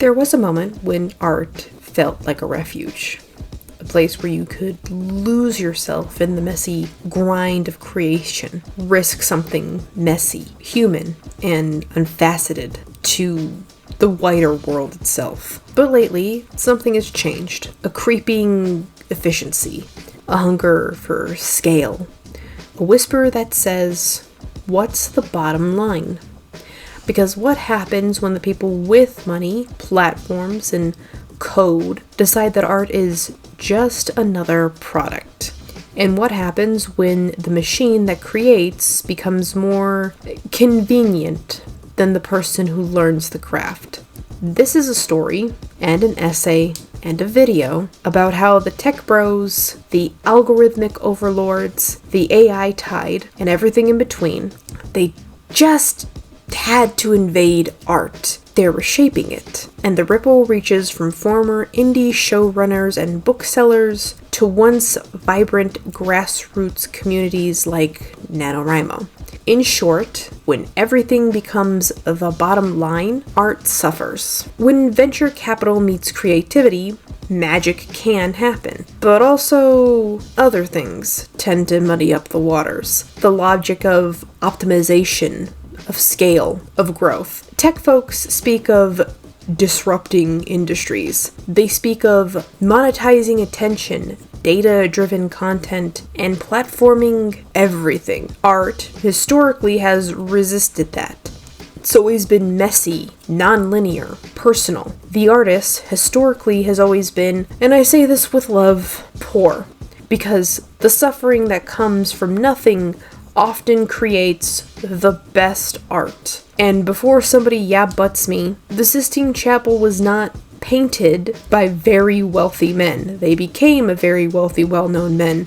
There was a moment when art felt like a refuge, a place where you could lose yourself in the messy grind of creation, risk something messy, human, and unfaceted to the wider world itself. But lately, something has changed. A creeping efficiency, a hunger for scale, a whisper that says, what's the bottom line? Because what happens when the people with money, platforms, and code decide that art is just another product? And what happens when the machine that creates becomes more convenient than the person who learns the craft? This is a story and an essay and a video about how the tech bros, the algorithmic overlords, the AI tide, and everything in between, they just had to invade art. They're reshaping it, and the ripple reaches from former indie showrunners and booksellers to once vibrant grassroots communities like NaNoWriMo. In short, when everything becomes the bottom line, art suffers. When venture capital meets creativity, magic can happen. But also, other things tend to muddy up the waters. The logic of optimization, of scale, of growth. Tech folks speak of disrupting industries. They speak of monetizing attention, data-driven content, and platforming everything. Art historically has resisted that. It's always been messy, non-linear, personal. The artist historically has always been, and I say this with love, poor. Because the suffering that comes from nothing often creates the best art. And before somebody butts me, the Sistine Chapel was not painted by very wealthy men. They became a very wealthy, well-known men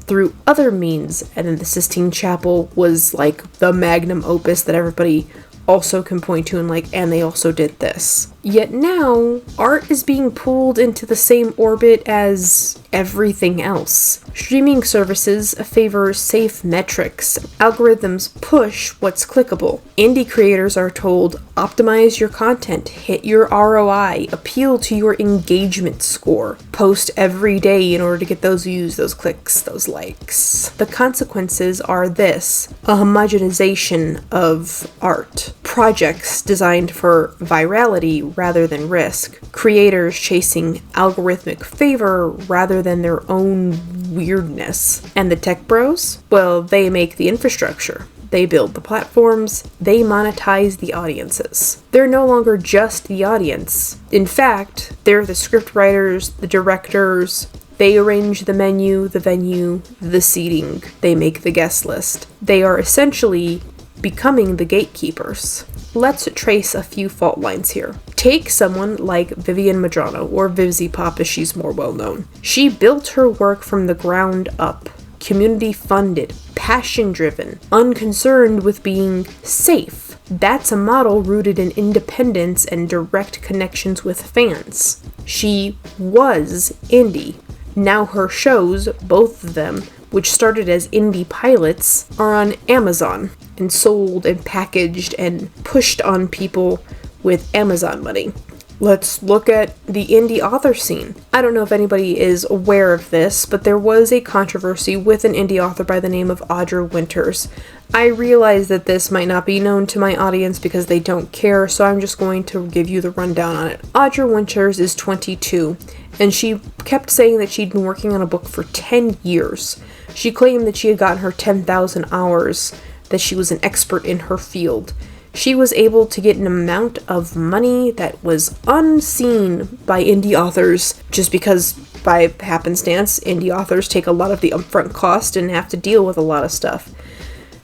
through other means, and then the Sistine Chapel was like the magnum opus that everybody also can point to and they also did this. Yet now, art is being pulled into the same orbit as everything else. Streaming services favor safe metrics. Algorithms push what's clickable. Indie creators are told, optimize your content, hit your ROI, appeal to your engagement score, post every day in order to get those views, those clicks, those likes. The consequences are this: a homogenization of art. Projects designed for virality rather than risk. Creators chasing algorithmic favor rather than their own weirdness. And the tech bros? Well, they make the infrastructure. They build the platforms. They monetize the audiences. They're no longer just the audience. In fact, they're the script writers, the directors. They arrange the menu, the venue, the seating. They make the guest list. They are essentially becoming the gatekeepers. Let's trace a few fault lines here. Take someone like Vivian Madrano, or Vivziepop as she's more well known. She built her work from the ground up, community funded, passion driven, unconcerned with being safe. That's a model rooted in independence and direct connections with fans. She was indie. Now her shows, both of them, which started as indie pilots, are on Amazon and sold and packaged and pushed on people with Amazon money. Let's look at the indie author scene. I don't know if anybody is aware of this, but there was a controversy with an indie author by the name of Audra Winters. I realize that this might not be known to my audience because they don't care, so I'm just going to give you the rundown on it. Audra Winters is 22, and she kept saying that she'd been working on a book for 10 years. She claimed that she had gotten her 10,000 hours, that she was an expert in her field. She was able to get an amount of money that was unseen by indie authors just because, by happenstance, indie authors take a lot of the upfront cost and have to deal with a lot of stuff.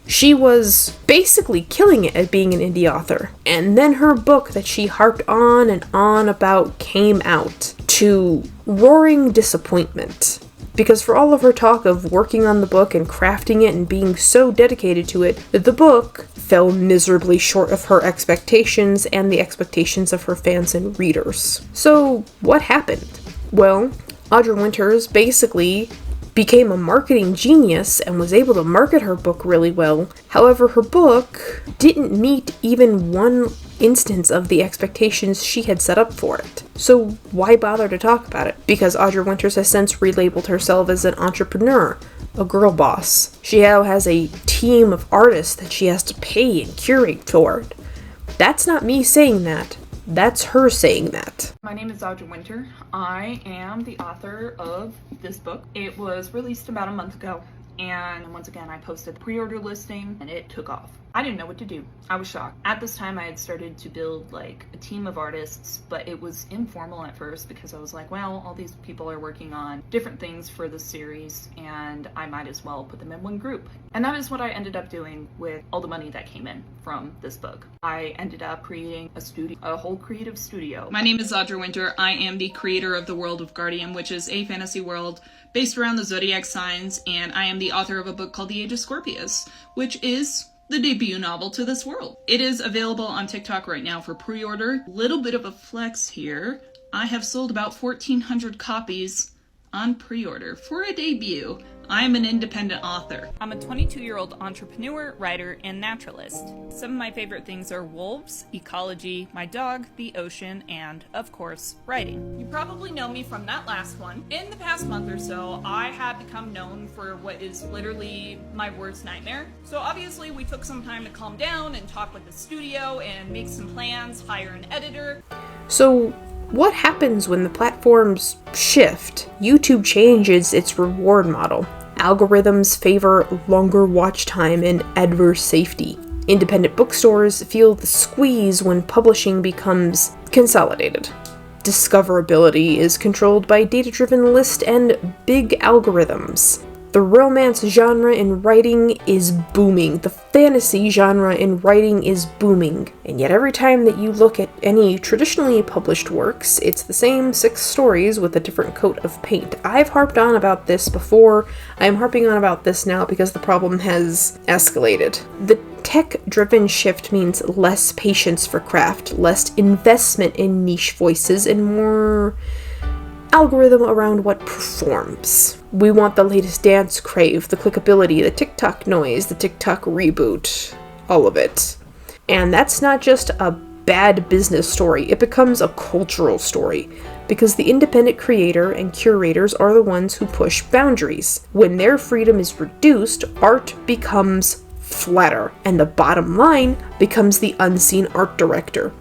She was basically killing it at being an indie author. And then her book that she harped on and on about came out, to roaring disappointment. Because for all of her talk of working on the book and crafting it and being so dedicated to it, the book fell miserably short of her expectations and the expectations of her fans and readers. So, what happened? Well, Audra Winters basically became a marketing genius and was able to market her book really well. However, her book didn't meet even one instance of the expectations she had set up for it. So why bother to talk about it? Because Audra Winters has since relabeled herself as an entrepreneur, a girl boss. She now has a team of artists that she has to pay and curate for it. That's not me saying that. That's her saying that. My name is Audra Winter. I am the author of this book. It was released about a month ago, and once again I posted the pre-order listing and it took off. I didn't know what to do. I was shocked. At this time I had started to build like a team of artists, but it was informal at first because I was like, well, all these people are working on different things for the series and I might as well put them in one group. And that is what I ended up doing with all the money that came in from this book. I ended up creating a whole creative studio. My name is Audra Winter. I am the creator of the World of Guardian, which is a fantasy world based around the zodiac signs, and I am the author of a book called The Age of Scorpius, which is the debut novel to this world. It is available on TikTok right now for pre-order. Little bit of a flex here. I have sold about 1,400 copies on pre-order for a debut. I'm an independent author. I'm a 22-year-old entrepreneur, writer, and naturalist. Some of my favorite things are wolves, ecology, my dog, the ocean, and, of course, writing. You probably know me from that last one. In the past month or so, I have become known for what is literally my worst nightmare. So obviously we took some time to calm down and talk with the studio and make some plans, hire an editor. So what happens when the platforms shift? YouTube changes its reward model. Algorithms favor longer watch time and adverse safety. Independent bookstores feel the squeeze when publishing becomes consolidated. Discoverability is controlled by data-driven list and big algorithms. The romance genre in writing is booming. The fantasy genre in writing is booming. And yet every time that you look at any traditionally published works, it's the same 6 stories with a different coat of paint. I've harped on about this before. I'm harping on about this now because the problem has escalated. The tech-driven shift means less patience for craft, less investment in niche voices, and more algorithm around what performs. We want the latest dance crave, the clickability, the TikTok noise, the TikTok reboot, all of it. And that's not just a bad business story, it becomes a cultural story, because the independent creator and curators are the ones who push boundaries. When their freedom is reduced, art becomes flatter, and the bottom line becomes the unseen art director.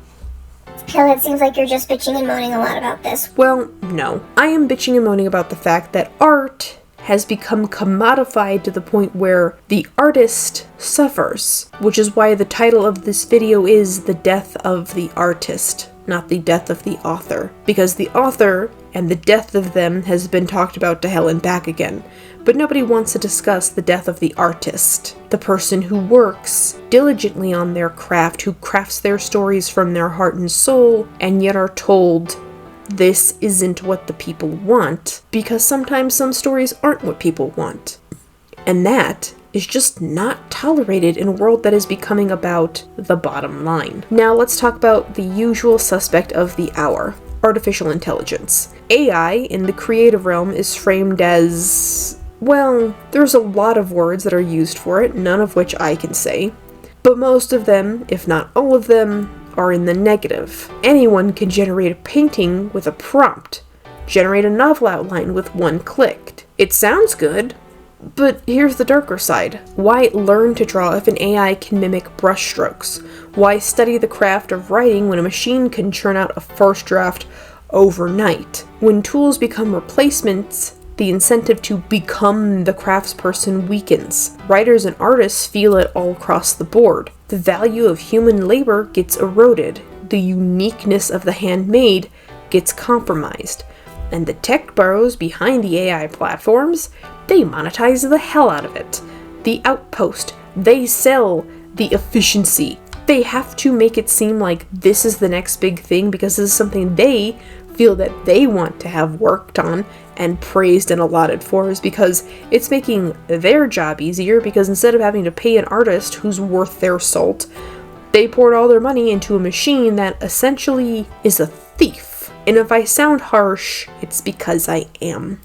Hell, it seems like you're just bitching and moaning a lot about this. Well, no. I am bitching and moaning about the fact that art has become commodified to the point where the artist suffers, which is why the title of this video is The Death of the Artist, not the death of the author. Because the author and the death of them has been talked about to hell and back again. But nobody wants to discuss the death of the artist, the person who works diligently on their craft, who crafts their stories from their heart and soul, and yet are told this isn't what the people want, because sometimes some stories aren't what people want. And that is just not tolerated in a world that is becoming about the bottom line. Now let's talk about the usual suspect of the hour, artificial intelligence. AI in the creative realm is framed as, well, there's a lot of words that are used for it, none of which I can say. But most of them, if not all of them, are in the negative. Anyone can generate a painting with a prompt, generate a novel outline with one click. It sounds good, but here's the darker side. Why learn to draw if an AI can mimic brushstrokes? Why study the craft of writing when a machine can churn out a first draft overnight? When tools become replacements, the incentive to become the craftsperson weakens. Writers and artists feel it all across the board. The value of human labor gets eroded. The uniqueness of the handmade gets compromised. And the tech bros behind the AI platforms, they monetize the hell out of it. The outpost, they sell the efficiency. They have to make it seem like this is the next big thing because this is something they feel that they want to have worked on and praised and allotted for, is because it's making their job easier, because instead of having to pay an artist who's worth their salt, they poured all their money into a machine that essentially is a thief. And if I sound harsh, it's because I am.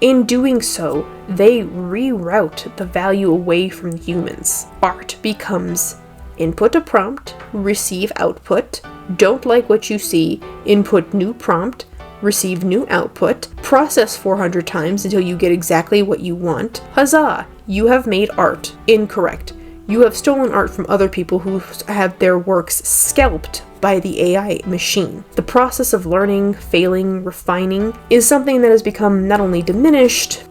In doing so, they reroute the value away from humans. Art becomes input a prompt, receive output, don't like what you see, input new prompt, receive new output, process 400 times until you get exactly what you want. Huzzah! You have made art. Incorrect. You have stolen art from other people who have their works scalped by the AI machine. The process of learning, failing, refining is something that has become not only diminished,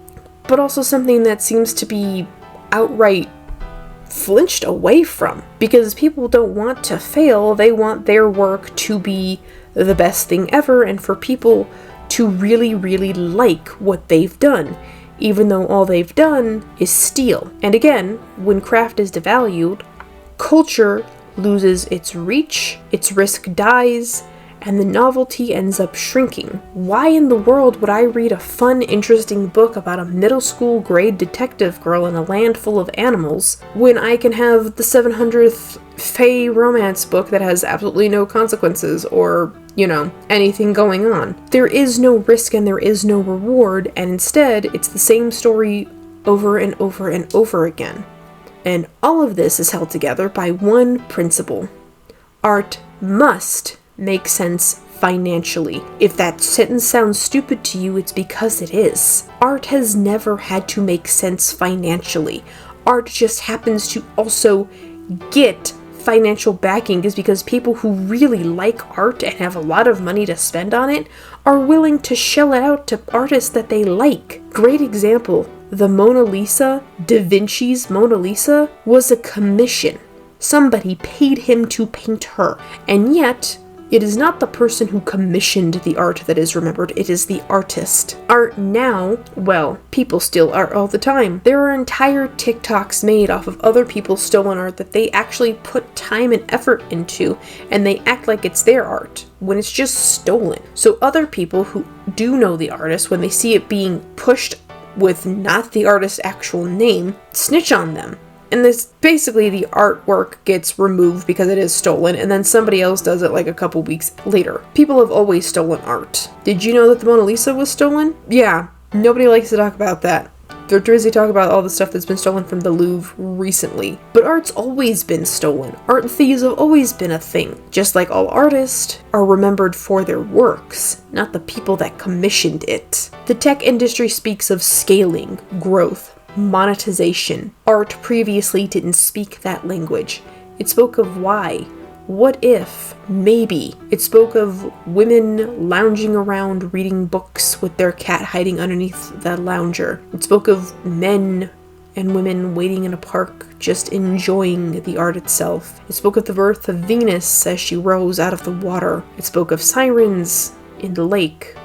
but also something that seems to be outright flinched away from. Because people don't want to fail, they want their work to be the best thing ever, and for people to really, really like what they've done, even though all they've done is steal. And again, when craft is devalued, culture loses its reach, its risk dies, and the novelty ends up shrinking. Why in the world would I read a fun, interesting book about a middle school grade detective girl in a land full of animals when I can have the 700th Fae romance book that has absolutely no consequences or, anything going on? There is no risk and there is no reward, and instead it's the same story over and over and over again. And all of this is held together by one principle. Art must make sense financially. If that sentence sounds stupid to you, it's because it is. Art has never had to make sense financially. Art just happens to also get financial backing, is because people who really like art and have a lot of money to spend on it are willing to shell it out to artists that they like. Great example, the Mona Lisa, Da Vinci's Mona Lisa, was a commission. Somebody paid him to paint her, and yet it is not the person who commissioned the art that is remembered, it is the artist. Art now, well, people steal art all the time. There are entire TikToks made off of other people's stolen art that they actually put time and effort into, and they act like it's their art, when it's just stolen. So other people who do know the artist, when they see it being pushed with not the artist's actual name, snitch on them. And this basically the artwork gets removed because it is stolen, and then somebody else does it like a couple weeks later. People have always stolen art. Did you know that the Mona Lisa was stolen? Yeah, nobody likes to talk about that. They're busy talking about all the stuff that's been stolen from the Louvre recently. But art's always been stolen. Art thieves have always been a thing. Just like all artists are remembered for their works, not the people that commissioned it. The tech industry speaks of scaling, growth, monetization. Art previously didn't speak that language. It spoke of why, what if, maybe. It spoke of women lounging around reading books with their cat hiding underneath the lounger. It spoke of men and women waiting in a park just enjoying the art itself. It spoke of the birth of Venus as she rose out of the water. It spoke of sirens in the lake.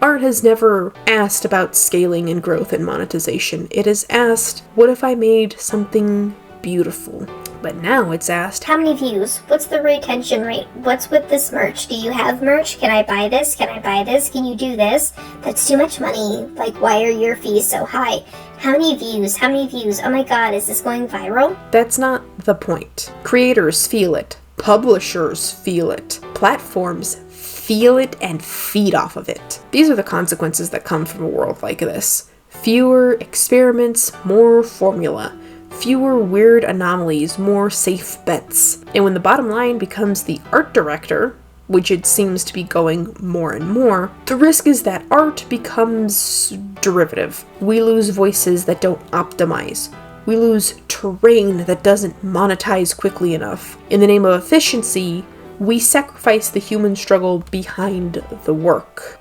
Art has never asked about scaling and growth and monetization. It has asked, what if I made something beautiful? But now it's asked, how many views? What's the retention rate? What's with this merch? Do you have merch? Can I buy this? Can I buy this? Can you do this? That's too much money. Like, why are your fees so high? How many views? How many views? Oh my god, is this going viral? That's not the point. Creators feel it. Publishers feel it. Platforms feel it and feed off of it. These are the consequences that come from a world like this. Fewer experiments, more formula. Fewer weird anomalies, more safe bets. And when the bottom line becomes the art director, which it seems to be going more and more, the risk is that art becomes derivative. We lose voices that don't optimize. We lose terrain that doesn't monetize quickly enough. In the name of efficiency, we sacrifice the human struggle behind the work.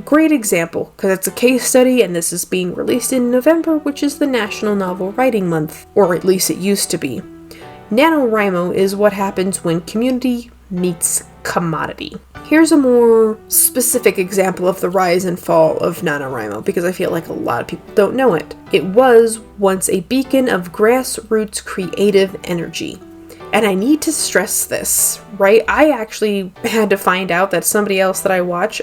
Great example, because it's a case study and this is being released in November, which is the National Novel Writing Month, or at least it used to be. NaNoWriMo is what happens when community meets commodity. Here's a more specific example of the rise and fall of NaNoWriMo, because I feel like a lot of people don't know it. It was once a beacon of grassroots creative energy. And I need to stress this, right? I actually had to find out that somebody else that I watch,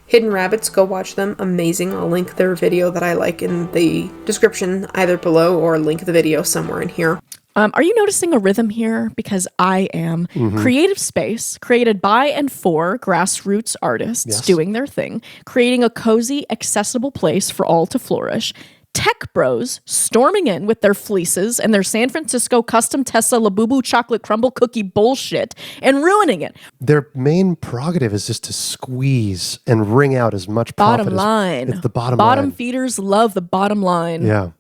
Hidden Rabbits, go watch them, amazing. I'll link their video that I like in the description, either below or link the video somewhere in here. Are you noticing a rhythm here? Because I am. Creative space created by and for grassroots artists doing their thing, creating a cozy, accessible place for all to flourish. tech bros storming in with their fleeces and their San Francisco custom Tesla Labubu chocolate crumble cookie bullshit and ruining it. Their main prerogative is just to squeeze and wring out as much profit Bottom line. It's the bottom Bottom line. feeders love the bottom line. Yeah.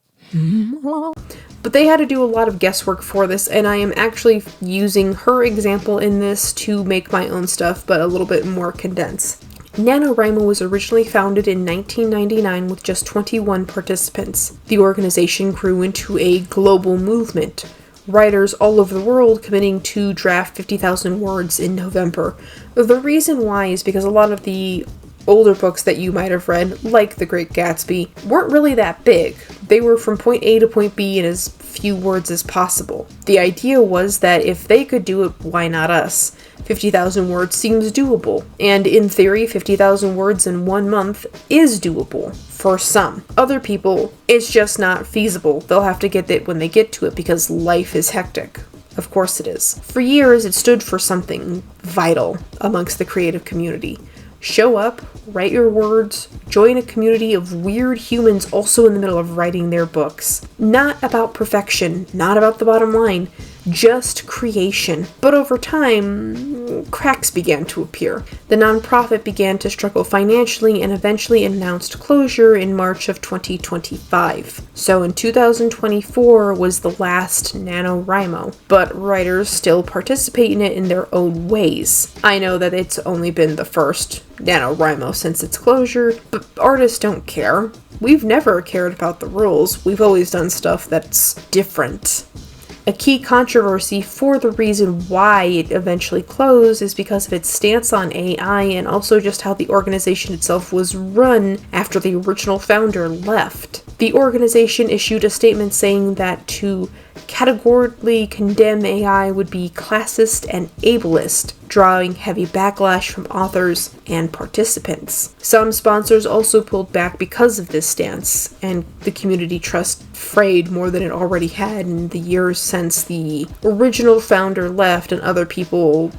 But they had to do a lot of guesswork for this, and I am actually using her example in this to make my own stuff, but a little bit more condensed. NaNoWriMo was originally founded in 1999 with just 21 participants. The organization grew into a global movement, writers all over the world committing to draft 50,000 words in November. The reason why is because a lot of the older books that you might have read, like The Great Gatsby, weren't really that big. They were from point A to point B in as few words as possible. The idea was that if they could do it, why not us? 50,000 words seems doable, and in theory, 50,000 words in 1 month is doable for some. Other people, it's just not feasible. They'll have to get it when they get to it because life is hectic. Of course it is. For years, it stood for something vital amongst the creative community. Show up, write your words, join a community of weird humans also in the middle of writing their books. Not about perfection, not about the bottom line, just creation. But over time, cracks began to appear. The nonprofit began to struggle financially and eventually announced closure in March of 2025. So in 2024 was the last NaNoWriMo, but writers still participate in it in their own ways. I know that it's only been the first NaNoWriMo since its closure, but artists don't care. We've never cared about the rules. We've always done stuff that's different. A key controversy for the reason why it eventually closed is because of its stance on AI and also just how the organization itself was run after the original founder left. The organization issued a statement saying that to categorically condemn AI would be classist and ableist, drawing heavy backlash from authors and participants. Some sponsors also pulled back because of this stance, and the community trust frayed more than it already had in the years since the original founder left and other people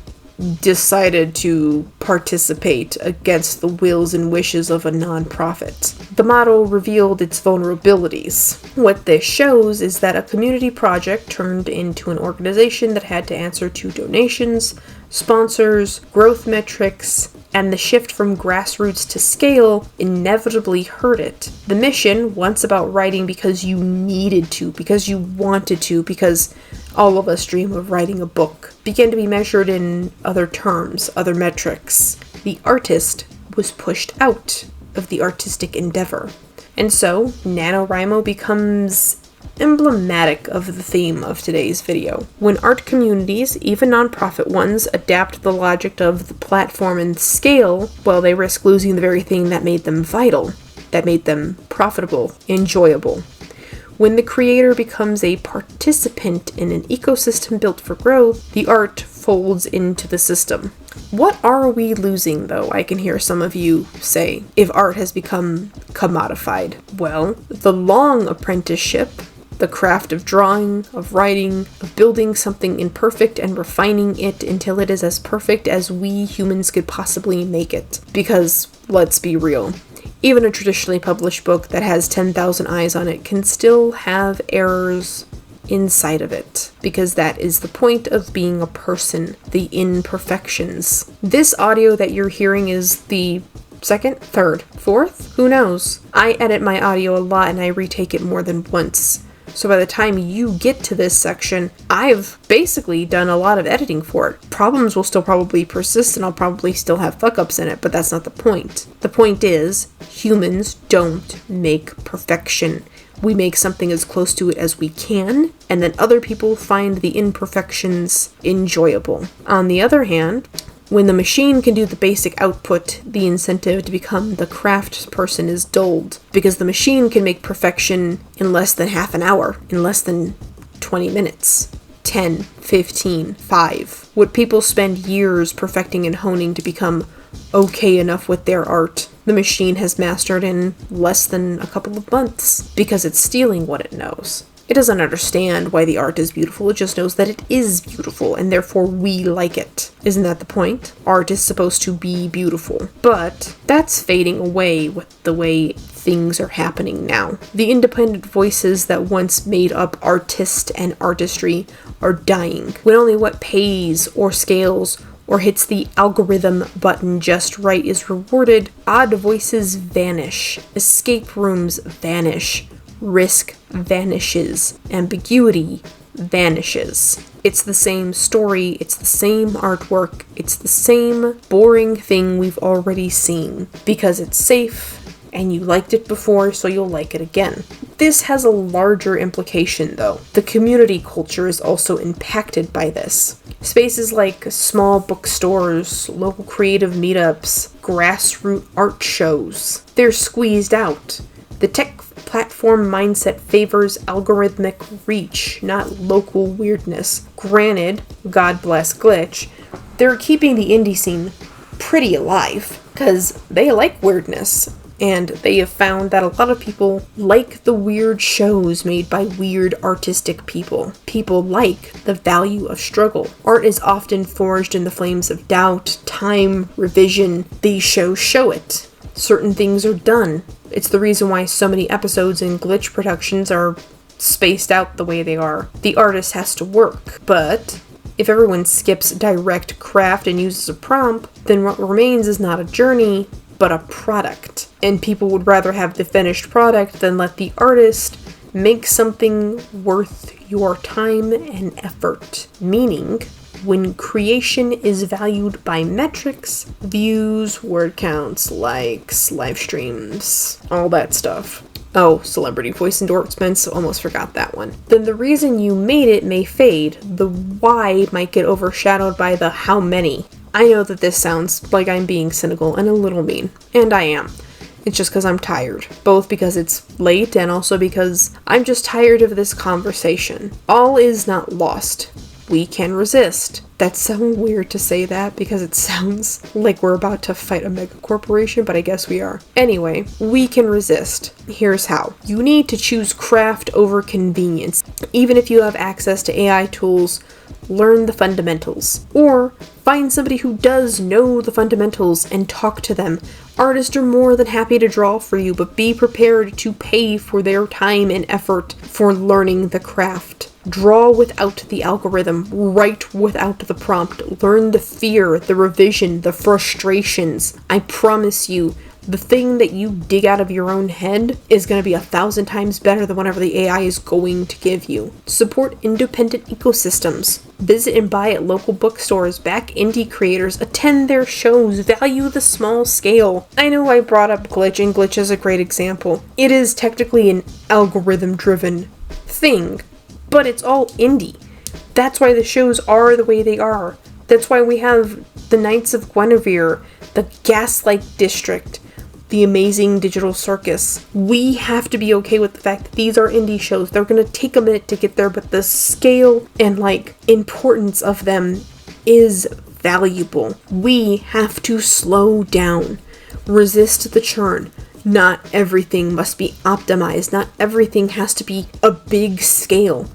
decided to participate against the wills and wishes of a nonprofit. The model revealed its vulnerabilities. What this shows is that a community project turned into an organization that had to answer to donations, sponsors, growth metrics, and the shift from grassroots to scale inevitably hurt it. The mission, once about writing because you needed to, because you wanted to, because all of us dream of writing a book, began to be measured in other terms, other metrics. The artist was pushed out of the artistic endeavor. And so, NaNoWriMo becomes emblematic of the theme of today's video. When art communities, even nonprofit ones, adapt the logic of the platform and scale, well, they risk losing the very thing that made them vital, that made them profitable, enjoyable. When the creator becomes a participant in an ecosystem built for growth, the art folds into the system. What are we losing, though? I can hear some of you say, if art has become commodified. Well, the long apprenticeship, the craft of drawing, of writing, of building something imperfect and refining it until it is as perfect as we humans could possibly make it. Because, let's be real, even a traditionally published book that has 10,000 eyes on it can still have errors inside of it, because that is the point of being a person, the imperfections. This audio that you're hearing is the second, third, fourth, who knows? I edit my audio a lot and I retake it more than once. So by the time you get to this section, I've basically done a lot of editing for it. Problems will still probably persist and I'll probably still have fuck-ups in it, but that's not the point. The point is, humans don't make perfection. We make something as close to it as we can, and then other people find the imperfections enjoyable. On the other hand, when the machine can do the basic output, the incentive to become the craft person is dulled, because the machine can make perfection in less than half an hour, in less than 20 minutes. 10, 15, 5. What people spend years perfecting and honing to become okay enough with their art, the machine has mastered in less than a couple of months, because it's stealing what it knows. It doesn't understand why the art is beautiful, it just knows that it is beautiful, and therefore we like it. Isn't that the point? Art is supposed to be beautiful. But that's fading away with the way things are happening now. The independent voices that once made up artist and artistry are dying. When only what pays or scales or hits the algorithm button just right is rewarded, odd voices vanish, escape rooms vanish, risk vanishes, ambiguity vanishes. It's the same story, it's the same artwork, it's the same boring thing we've already seen, because it's safe, and you liked it before, so you'll like it again. This has a larger implication, though. The community culture is also impacted by this. Spaces like small bookstores, local creative meetups, grassroots art shows, they're squeezed out. The tech platform mindset favors algorithmic reach, not local weirdness. Granted, God bless Glitch, they're keeping the indie scene pretty alive, because they like weirdness. And they have found that a lot of people like the weird shows made by weird artistic people. People like the value of struggle. Art is often forged in the flames of doubt, time, revision. These shows show it. Certain things are done. It's the reason why so many episodes in Glitch productions are spaced out the way they are. The artist has to work. But if everyone skips direct craft and uses a prompt, then what remains is not a journey, but a product. And people would rather have the finished product than let the artist make something worth your time and effort. Meaning, when creation is valued by metrics, views, word counts, likes, live streams, all that stuff. Oh, celebrity voice endorsements, almost forgot that one. Then the reason you made it may fade. The why might get overshadowed by the how many. I know that this sounds like I'm being cynical and a little mean, and I am. It's just because I'm tired. Both because it's late and also because I'm just tired of this conversation. All is not lost. We can resist. That's so weird to say that because it sounds like we're about to fight a mega corporation, but I guess we are. Anyway, we can resist. Here's how. You need to choose craft over convenience. Even if you have access to AI tools, learn the fundamentals. Or find somebody who does know the fundamentals and talk to them. Artists are more than happy to draw for you, but be prepared to pay for their time and effort for learning the craft. Draw without the algorithm, write without the prompt, learn the fear, the revision, the frustrations. I promise you, the thing that you dig out of your own head is going to be 1,000 times better than whatever the AI is going to give you. Support independent ecosystems. Visit and buy at local bookstores, back indie creators, attend their shows, value the small scale. I know I brought up Glitch, and Glitch is a great example. It is technically an algorithm-driven thing, but it's all indie. That's why the shows are the way they are. That's why we have the Knights of Guinevere, the Gaslight District, the Amazing Digital Circus. We have to be okay with the fact that these are indie shows. They're going to take a minute to get there, but the scale and importance of them is valuable. We have to slow down. Resist the churn. Not everything must be optimized. Not everything has to be a big scale.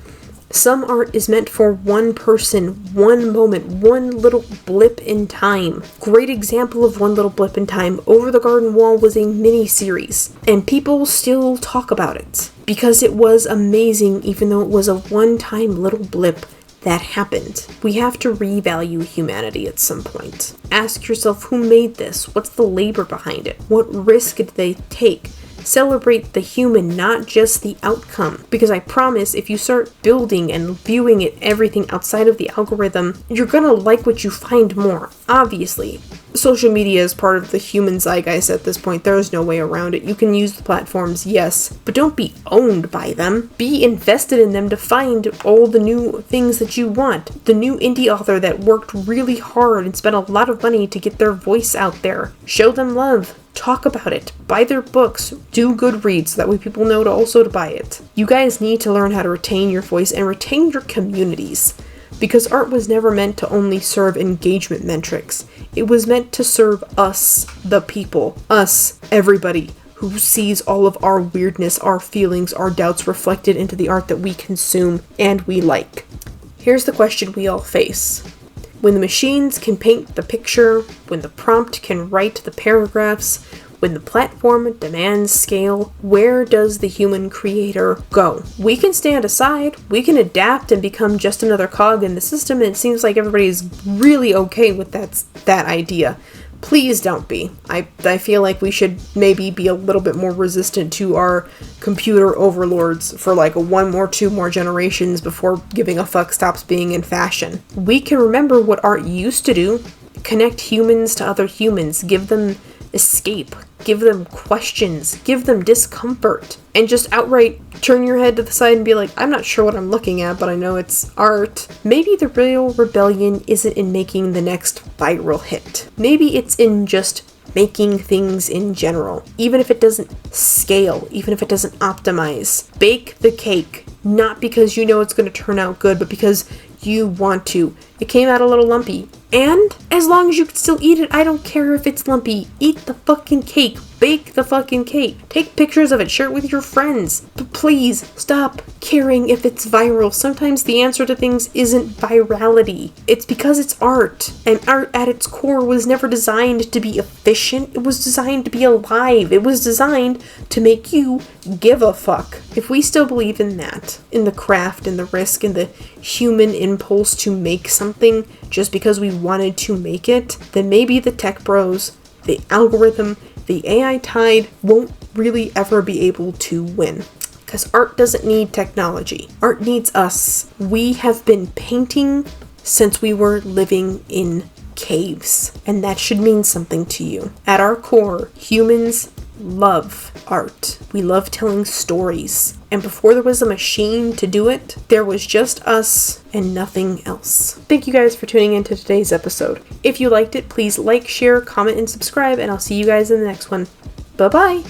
Some art is meant for one person, one moment, one little blip in time. Great example of one little blip in time. Over the Garden Wall was a mini-series, and people still talk about it because it was amazing even though it was a one-time little blip that happened. We have to revalue humanity at some point. Ask yourself, who made this? What's the labor behind it? What risk did they take? Celebrate the human, not just the outcome. Because I promise, if you start building and viewing it everything outside of the algorithm, you're gonna like what you find more. Obviously, social media is part of the human zeitgeist at this point. There is no way around it. You can use the platforms, yes, but don't be owned by them. Be invested in them to find all the new things that you want. The new indie author that worked really hard and spent a lot of money to get their voice out there. Show them love. Talk about it. Buy their books. Do Goodreads so that way people know to buy it. You guys need to learn how to retain your voice and retain your communities. Because art was never meant to only serve engagement metrics. It was meant to serve us, the people. Us, everybody who sees all of our weirdness, our feelings, our doubts reflected into the art that we consume and we like. Here's the question we all face. When the machines can paint the picture, when the prompt can write the paragraphs, when the platform demands scale, where does the human creator go? We can stand aside, we can adapt and become just another cog in the system, and it seems like everybody's really okay with that idea. Please don't be. I feel like we should maybe be a little bit more resistant to our computer overlords for like two more generations before giving a fuck stops being in fashion. We can remember what art used to do. Connect humans to other humans. Give them escape. Give them questions. Give them discomfort. And just outright turn your head to the side and be like, I'm not sure what I'm looking at, but I know it's art. Maybe the real rebellion isn't in making the next viral hit. Maybe it's in just making things in general. Even if it doesn't scale, even if it doesn't optimize. Bake the cake. Not because you know it's going to turn out good, but because you want to. It came out a little lumpy. And as long as you can still eat it, I don't care if it's lumpy. Eat the fucking cake. Bake the fucking cake. Take pictures of it. Share it with your friends. But please stop caring if it's viral. Sometimes the answer to things isn't virality. It's because it's art. And art at its core was never designed to be efficient. It was designed to be alive. It was designed to make you give a fuck. If we still believe in that, in the craft, in the risk, in the human impulse to make something just because we wanted to make it, then maybe the tech bros, the algorithm, the AI tide won't really ever be able to win. Because art doesn't need technology. Art needs us. We have been painting since we were living in caves. And that should mean something to you. At our core, humans love art. We love telling stories. And before there was a machine to do it, there was just us and nothing else. Thank you guys for tuning into today's episode. If you liked it, please like, share, comment, and subscribe, and I'll see you guys in the next one. Bye-bye!